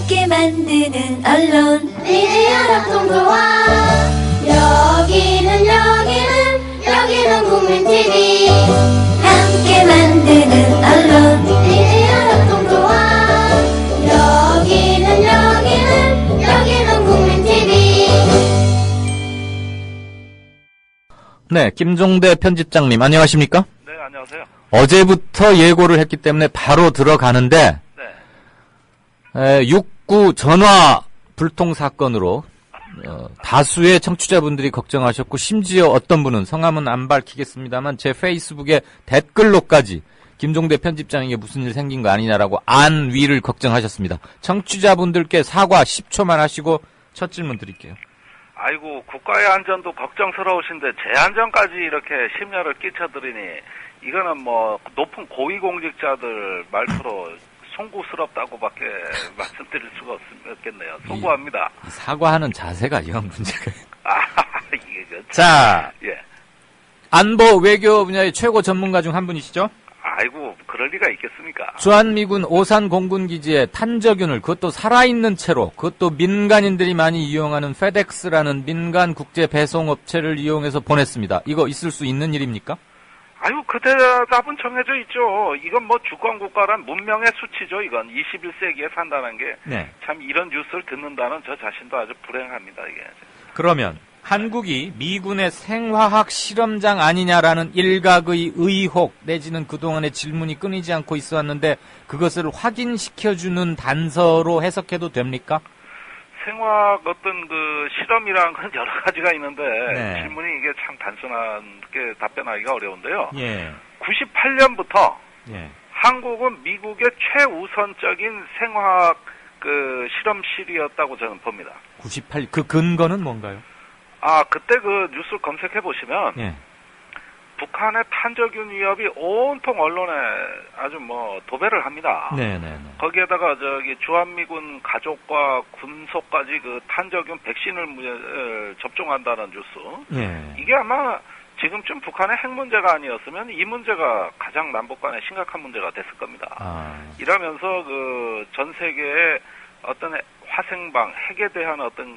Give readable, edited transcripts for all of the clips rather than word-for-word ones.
함께 만드는 언론 미디어 협동조합. 여기는 국민TV. 함께 만드는 언론 미디어 협동조합. 여기는 국민TV. 네, 김종대 편집장님 안녕하십니까? 네, 안녕하세요. 어제부터 예고를 했기 때문에 바로 들어가는데 네. 6.9 전화 불통 사건으로 다수의 청취자분들이 걱정하셨고 심지어 어떤 분은 성함은 안 밝히겠습니다만 제 페이스북에 댓글로까지 김종대 편집장에게 무슨 일 생긴 거 아니냐라고 안위를 걱정하셨습니다. 청취자분들께 사과 10초만 하시고 첫 질문 드릴게요. 아이고, 국가의 안전도 걱정스러우신데 제 안전까지 이렇게 심려를 끼쳐드리니 이거는 뭐 높은 고위공직자들 말투로 송구스럽다고밖에 말씀드릴 수가 없겠네요. 송구합니다. 이 사과하는 자세가 영 문제가. 이게 자, 예. 안보 외교 분야의 최고 전문가 중 한 분이시죠? 아이고, 그럴 리가 있겠습니까? 주한미군 오산 공군기지에 탄저균을 그것도 살아있는 채로 그것도 민간인들이 많이 이용하는 페덱스라는 민간 국제 배송업체를 이용해서 보냈습니다. 이거 있을 수 있는 일입니까? 아유, 그 대답은 정해져 있죠. 이건 뭐 주권국가란 문명의 수치죠. 이건 21세기에 산다는 게 참 네. 이런 뉴스를 듣는다는 저 자신도 아주 불행합니다. 이게. 그러면 한국이 미군의 생화학 실험장 아니냐라는 일각의 의혹 내지는 그동안의 질문이 끊이지 않고 있었는데 그것을 확인시켜주는 단서로 해석해도 됩니까? 생화학 어떤 그 실험이라는 건 여러 가지가 있는데 네. 질문이 이게 참 단순하게 답변하기가 어려운데요. 예. 98년부터 예. 한국은 미국의 최우선적인 생화학 그 실험실이었다고 저는 봅니다. 98, 그 근거는 뭔가요? 그때 그 뉴스를 검색해 보시면 예. 북한의 탄저균 위협이 온통 언론에 아주 뭐 도배를 합니다. 네네네. 거기에다가 저기 주한미군 가족과 군속까지 그 탄저균 백신을 접종한다는 뉴스. 예. 이게 아마 지금쯤 북한의 핵 문제가 아니었으면 이 문제가 가장 남북 간에 심각한 문제가 됐을 겁니다. 이러면서 그 전 세계의 어떤 화생방, 핵에 대한 어떤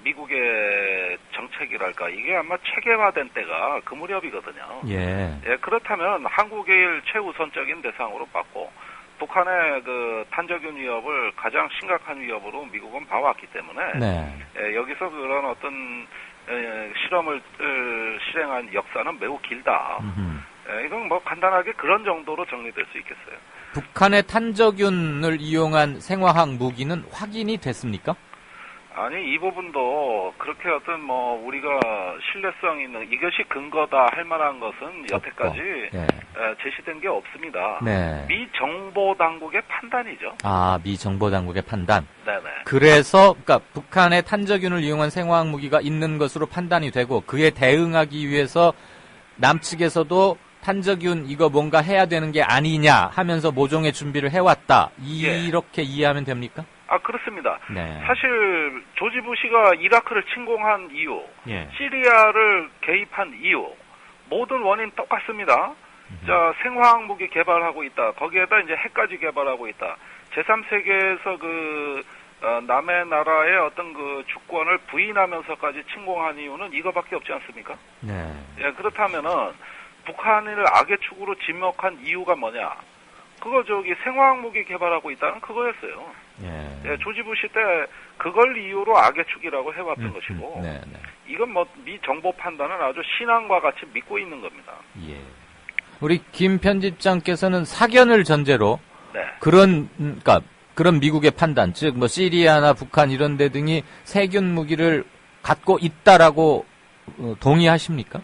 미국의 정책이랄까, 이게 아마 체계화된 때가 그 무렵이거든요. 예. 예, 그렇다면 한국의 최우선적인 대상으로 봤고, 북한의 그 탄저균 위협을 가장 심각한 위협으로 미국은 봐왔기 때문에, 네. 예, 여기서 그런 어떤 실험을 실행한 역사는 매우 길다. 예, 이건 뭐 간단하게 그런 정도로 정리될 수 있겠어요. 북한의 탄저균을 이용한 생화학 무기는 확인이 됐습니까? 아니, 이 부분도 그렇게 어떤 뭐 우리가 신뢰성 있는 이것이 근거다 할 만한 것은 여태까지 네. 제시된 게 없습니다. 네. 미 정보 당국의 판단이죠. 미 정보 당국의 판단. 네네. 그래서 그러니까 북한의 탄저균을 이용한 생화학 무기가 있는 것으로 판단이 되고 그에 대응하기 위해서 남측에서도 탄저균 이거 뭔가 해야 되는 게 아니냐 하면서 모종의 준비를 해왔다. 이렇게 이해하면 됩니까? 그렇습니다. 네. 사실 조지 부시가 이라크를 침공한 이유, 예. 시리아를 개입한 이유, 모든 원인 똑같습니다. 자, 생화학 무기 개발하고 있다. 거기에다 이제 핵까지 개발하고 있다. 제3세계에서 남의 나라의 어떤 그 주권을 부인하면서까지 침공한 이유는 이거밖에 없지 않습니까? 네. 예, 그렇다면은 북한을 악의 축으로 지목한 이유가 뭐냐? 그거 생화학 무기 개발하고 있다는 그거였어요. 예, 조지 부시 때 그걸 이유로 악의 축이라고 해왔던 것이고, 네. 이건 뭐 미 정보 판단은 아주 신앙과 같이 믿고 있는 겁니다. 예. 우리 김 편집장께서는 사견을 전제로 네. 그런 미국의 판단, 즉 뭐 시리아나 북한 이런 데 등이 세균 무기를 갖고 있다라고 동의하십니까?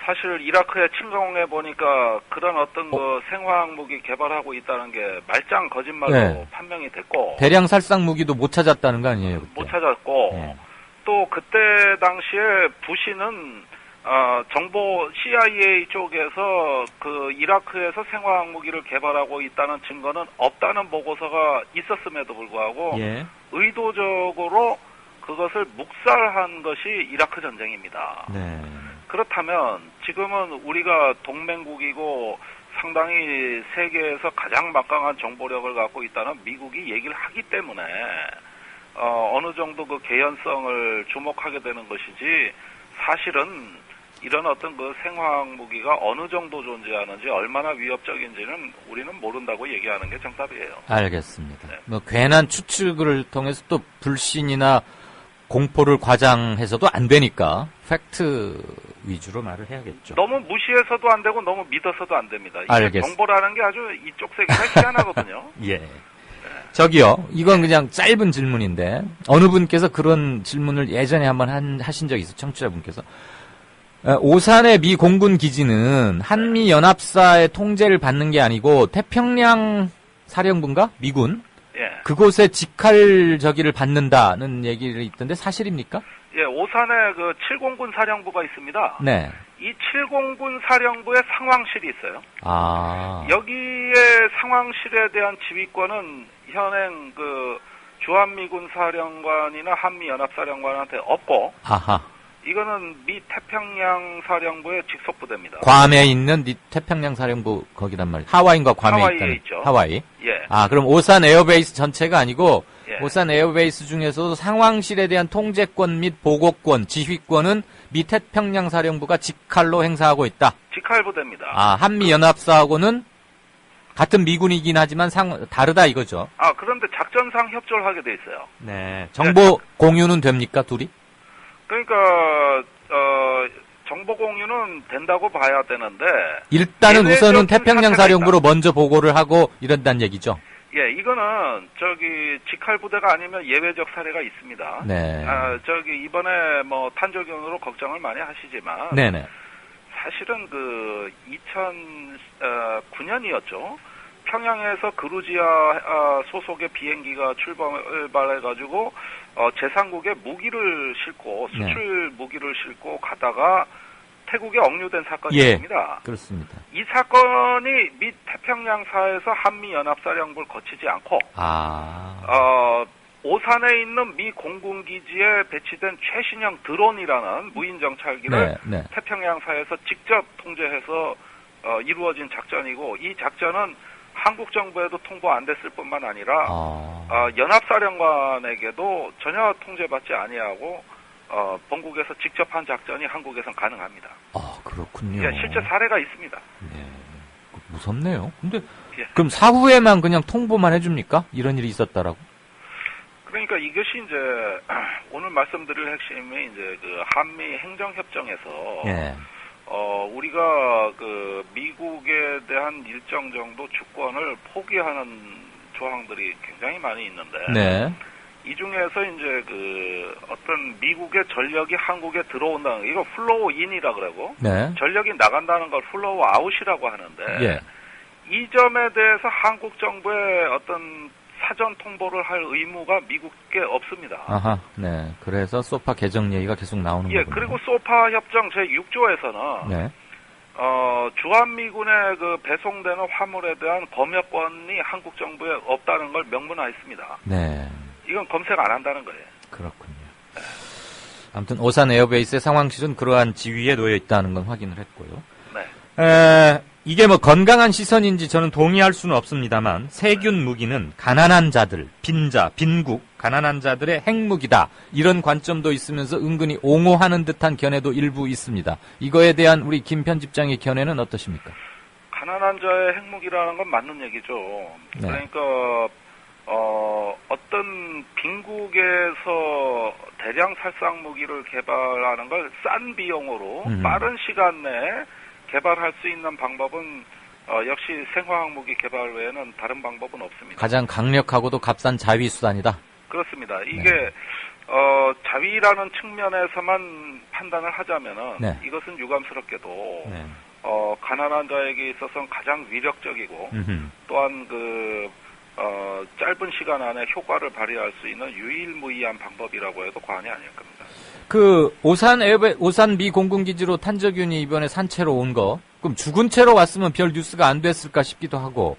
사실 이라크에 침공해 보니까 그런 어떤 생화학 무기 개발하고 있다는 게 말짱 거짓말로 판명이 됐고, 대량 살상 무기도 못 찾았다는 거 아니에요? 그때? 못 찾았고, 또 그때 당시에 부시는 정보 CIA 쪽에서 그 이라크에서 생화학 무기를 개발하고 있다는 증거는 없다는 보고서가 있었음에도 불구하고 의도적으로 그것을 묵살한 것이 이라크 전쟁입니다. 네. 그렇다면 지금은 우리가 동맹국이고 상당히 세계에서 가장 막강한 정보력을 갖고 있다는 미국이 얘기를 하기 때문에 어느 정도 그 개연성을 주목하게 되는 것이지 사실은 이런 어떤 그 생화학 무기가 어느 정도 존재하는지 얼마나 위협적인지는 우리는 모른다고 얘기하는 게 정답이에요. 알겠습니다. 네. 뭐 괜한 추측을 통해서 또 불신이나 공포를 과장해서도 안 되니까 팩트 위주로 말을 해야겠죠. 너무 무시해서도 안 되고 너무 믿어서도 안 됩니다. 이게 알겠습니다. 정보라는 게 아주 이쪽 세계가 희한하거든요. 예. 저기요, 이건 그냥 짧은 질문인데 어느 분께서 그런 질문을 예전에 한번 하신 적이 있어요. 청취자분께서. 오산의 미 공군 기지는 한미 연합사의 통제를 받는 게 아니고 태평양 사령부인가? 미군? 예. 그곳에 직할저기를 받는다는 얘기를 있던데 사실입니까? 예, 오산에 그 7공군 사령부가 있습니다. 네. 이 7공군 사령부에 상황실이 있어요. 아. 여기에 상황실에 대한 지휘권은 현행 그 주한미군 사령관이나 한미연합사령관한테 없고, 아하. 이거는 미 태평양 사령부의 직속 부대입니다. 괌에 있는 태평양 사령부 거기란 말이에요. 하와이인가 괌에 하와이에 있다는. 있죠. 하와이. 예. 아, 그럼 오산 에어베이스 전체가 아니고 예. 오산 에어베이스 중에서도 상황실에 대한 통제권 및 보고권, 지휘권은 미 태평양 사령부가 직할로 행사하고 있다. 직할 부대입니다. 아, 한미 연합사하고는 같은 미군이긴 하지만 다르다 이거죠. 아, 그런데 작전상 협조를 하게 돼 있어요. 네. 정보 공유는 됩니까, 둘이? 그러니까 정보 공유는 된다고 봐야 되는데, 일단은 예외적 우선은 태평양 사태가 사령부로 먼저 보고를 하고 이런다는 얘기죠. 예, 이거는 직할 부대가 아니면 예외적 사례가 있습니다. 네. 이번에 뭐 탄저균으로 걱정을 많이 하시지만, 네네. 사실은 그 2009년이었죠. 평양에서 그루지아 소속의 비행기가 출발해가지고 제3국에 무기를 싣고 수출 무기를 싣고 가다가 태국에 억류된 사건이 있습니다. 그렇습니다. 이 사건이 미 태평양사에서 한미 연합사령부를 거치지 않고 오산에 있는 미 공군기지에 배치된 최신형 드론이라는 무인 정찰기를 태평양사에서 직접 통제해서 이루어진 작전이고, 이 작전은 한국 정부에도 통보 안 됐을 뿐만 아니라 연합사령관에게도 전혀 통제받지 아니하고 본국에서 직접 한 작전이 한국에선 가능합니다. 아, 그렇군요. 예, 실제 사례가 있습니다. 네. 무섭네요. 근데 예. 그럼 사후에만 그냥 통보만 해줍니까? 이런 일이 있었다라고? 그러니까 이것이 이제 오늘 말씀드릴 핵심이 이제 그 한미 행정협정에서 예. 우리가 그 미국에 대한 일정 정도 주권을 포기하는 조항들이 굉장히 많이 있는데, 네. 이 중에서 이제 그 어떤 미국의 전력이 한국에 들어온다는, 이거 플로우 인이라 그러고, 네. 전력이 나간다는 걸 플로우 아웃이라고 하는데, 예. 이 점에 대해서 한국 정부의 어떤 사전 통보를 할 의무가 미국에 없습니다. 아하, 네. 그래서 소파 개정 얘기가 계속 나오는 거군요. 예, 그리고 소파 협정 제6조에서는 네. 주한미군에 그 배송되는 화물에 대한 검역권이 한국 정부에 없다는 걸 명문화했습니다. 네. 이건 검색 안 한다는 거예요. 그렇군요. 아무튼 오산 에어베이스의 상황실은 그러한 지위에 놓여 있다는 건 확인을 했고요. 네. 이게 뭐 건강한 시선인지 저는 동의할 수는 없습니다만 세균 무기는 가난한 자들, 빈자, 빈국, 가난한 자들의 핵무기다. 이런 관점도 있으면서 은근히 옹호하는 듯한 견해도 일부 있습니다. 이거에 대한 우리 김 편집장의 견해는 어떠십니까? 가난한 자의 핵무기라는 건 맞는 얘기죠. 네. 그러니까 어떤 빈국에서 대량 살상 무기를 개발하는 걸 싼 비용으로 빠른 시간 내에 개발할 수 있는 방법은 역시 생화학 무기 개발 외에는 다른 방법은 없습니다. 가장 강력하고도 값싼 자위 수단이다. 그렇습니다. 이게 네. 자위라는 측면에서만 판단을 하자면은 네. 이것은 유감스럽게도 네. 가난한 자에게 있어서는 가장 위력적이고 또한 그 짧은 시간 안에 효과를 발휘할 수 있는 유일무이한 방법이라고 해도 과언이 아닐 겁니다. 그 오산 미 공군기지로 탄저균이 이번에 산채로 온 거, 그럼 죽은 채로 왔으면 별 뉴스가 안 됐을까 싶기도 하고,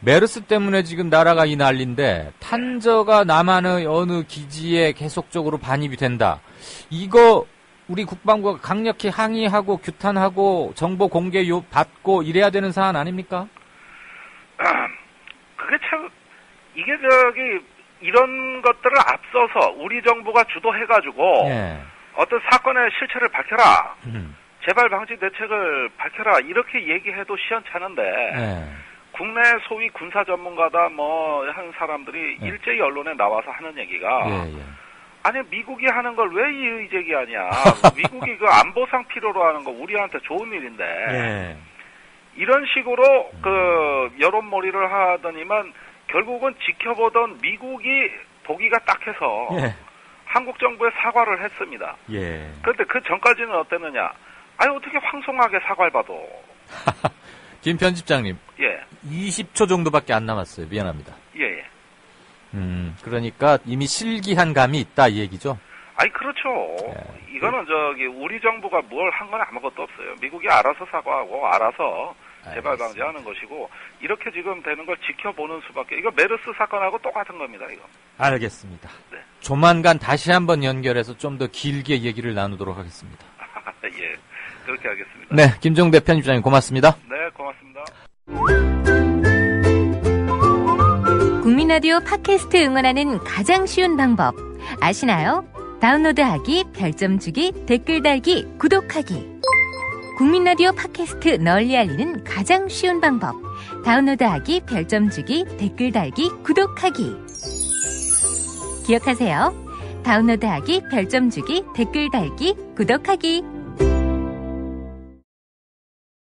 메르스 때문에 지금 나라가 이 난리인데 탄저가 남한의 어느 기지에 계속적으로 반입이 된다. 이거 우리 국방부가 강력히 항의하고 규탄하고 정보 공개 받고 이래야 되는 사안 아닙니까? 그게 참 이게 이런 것들을 앞서서 우리 정부가 주도해가지고 예. 어떤 사건의 실체를 밝혀라. 재발 방지 대책을 밝혀라. 이렇게 얘기해도 시원찮은데 예. 국내 소위 군사 전문가다 뭐 한 사람들이 예. 일제히 언론에 나와서 하는 얘기가 예, 예. 아니 미국이 하는 걸 왜 이의 제기하냐. 미국이 그 안보상 필요로 하는 거 우리한테 좋은 일인데 예. 이런 식으로 그 여론몰이를 하더니만 결국은 지켜보던 미국이 보기가 딱해서 예. 한국 정부에 사과를 했습니다. 예. 그런데 그 전까지는 어땠느냐? 아니 어떻게 황송하게 사과를 받아? 김 편집장님, 예, 20초 정도밖에 안 남았어요. 미안합니다. 예, 예. 그러니까 이미 실기한 감이 있다 이 얘기죠? 아니 그렇죠. 예. 이거는 우리 정부가 뭘 한 건 아무것도 없어요. 미국이 알아서 사과하고 알아서 재발 방지하는 것이고 이렇게 지금 되는 걸 지켜보는 수밖에. 이거 메르스 사건하고 똑같은 겁니다. 이거. 알겠습니다. 네. 조만간 다시 한번 연결해서 좀 더 길게 얘기를 나누도록 하겠습니다. 예, 그렇게 하겠습니다. 네, 김종대 편집장님 고맙습니다. 네, 고맙습니다. 국민라디오 팟캐스트 응원하는 가장 쉬운 방법 아시나요? 다운로드하기, 별점 주기, 댓글 달기, 구독하기. 국민라디오 팟캐스트 널리 알리는 가장 쉬운 방법. 다운로드하기, 별점 주기, 댓글 달기, 구독하기. 기억하세요. 다운로드하기, 별점 주기, 댓글 달기, 구독하기.